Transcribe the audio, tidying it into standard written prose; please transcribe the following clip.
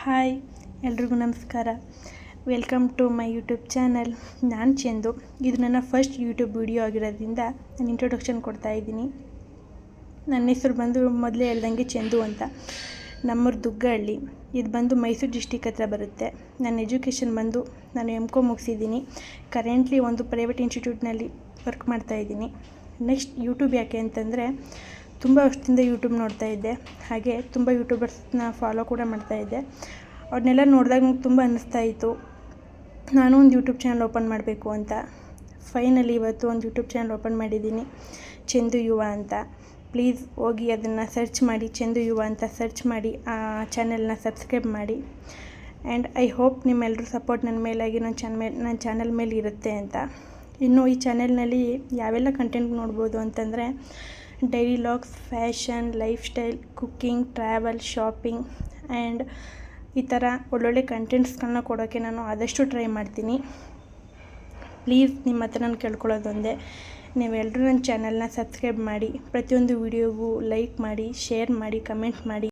Hi ಎಲ್ರಿಗೂ ನಮಸ್ಕಾರ. Welcome to my YouTube channel. ನಾನು ಚಂದು. ಇದು ನನ್ನ ಫಸ್ಟ್ ಯೂಟ್ಯೂಬ್ ವಿಡಿಯೋ ಆಗಿರೋದ್ರಿಂದ ನಾನು ಇಂಟ್ರೊಡಕ್ಷನ್ ಕೊಡ್ತಾಯಿದ್ದೀನಿ. ನನ್ನ ಹೆಸರು ಬಂದು ಮೊದಲೇ ಹೇಳ್ದಂಗೆ ಚಂದು ಅಂತ. ನಮ್ಮೂರು ದುಗ್ಗಹಳ್ಳಿ. ಇದು ಬಂದು ಮೈಸೂರು ಡಿಸ್ಟಿಕ್ ಹತ್ರ ಬರುತ್ತೆ. ನನ್ನ ಎಜುಕೇಷನ್ ಬಂದು ನಾನು MCom ಮುಗಿಸಿದ್ದೀನಿ. ಕರೆಂಟ್ಲಿ ಒಂದು ಪ್ರೈವೇಟ್ ಇನ್ಸ್ಟಿಟ್ಯೂಟ್ನಲ್ಲಿ ವರ್ಕ್ ಮಾಡ್ತಾಯಿದ್ದೀನಿ. ನೆಕ್ಸ್ಟ್ ಯೂಟ್ಯೂಬ್ ಯಾಕೆ ಅಂತಂದರೆ, ತುಂಬ ವರ್ಷದಿಂದ ಯೂಟ್ಯೂಬ್ ನೋಡ್ತಾಯಿದ್ದೆ. ಹಾಗೆ ತುಂಬ ಯೂಟ್ಯೂಬರ್ಸ್ನ ಫಾಲೋ ಕೂಡ ಮಾಡ್ತಾಯಿದ್ದೆ. ಅವ್ರನ್ನೆಲ್ಲ ನೋಡಿದಾಗ ನಂಗೆ ತುಂಬ ಅನ್ನಿಸ್ತಾಯಿತ್ತು, ನಾನು ಒಂದು ಯೂಟ್ಯೂಬ್ ಚಾನಲ್ ಓಪನ್ ಮಾಡಬೇಕು ಅಂತ. ಫೈನಲಿ ಇವತ್ತು ಒಂದು ಯೂಟ್ಯೂಬ್ ಚಾನಲ್ ಓಪನ್ ಮಾಡಿದ್ದೀನಿ, ಚಂದು ಯುವ ಅಂತ. ಪ್ಲೀಸ್ ಹೋಗಿ ಅದನ್ನು ಸರ್ಚ್ ಮಾಡಿ, ಚಂದು ಯುವ ಅಂತ ಸರ್ಚ್ ಮಾಡಿ ಆ ಚಾನಲ್ನ ಸಬ್ಸ್ಕ್ರೈಬ್ ಮಾಡಿ. ಆ್ಯಂಡ್ ಐ ಹೋಪ್ ನಿಮ್ಮೆಲ್ಲರೂ ಸಪೋರ್ಟ್ ನನ್ನ ಮೇಲಾಗಿ ನನ್ನ ಚಾನಲ್ ಮೇಲೆ ಇರುತ್ತೆ ಅಂತ. ಇನ್ನು ಈ ಚಾನೆಲ್ನಲ್ಲಿ ಯಾವೆಲ್ಲ ಕಂಟೆಂಟ್ ನೋಡ್ಬೋದು ಅಂತಂದರೆ, daily vlogs, fashion, life style, cooking, travel, shopping and ಈ ಥರ ಒಳ್ಳೊಳ್ಳೆ ಕಂಟೆಂಟ್ಸ್ಗಳನ್ನ ಕೊಡೋಕ್ಕೆ ನಾನು ಆದಷ್ಟು ಟ್ರೈ ಮಾಡ್ತೀನಿ. ಪ್ಲೀಸ್ ನಿಮ್ಮ ಹತ್ರ ನಾನು ಕೇಳ್ಕೊಳ್ಳೋದೊಂದೇ, ನೀವೆಲ್ಲರೂ ನನ್ನ ಚಾನಲ್ನ ಸಬ್ಸ್ಕ್ರೈಬ್ ಮಾಡಿ, ಪ್ರತಿಯೊಂದು ವಿಡಿಯೋಗೂ ಲೈಕ್ ಮಾಡಿ, ಶೇರ್ ಮಾಡಿ, ಕಮೆಂಟ್ ಮಾಡಿ.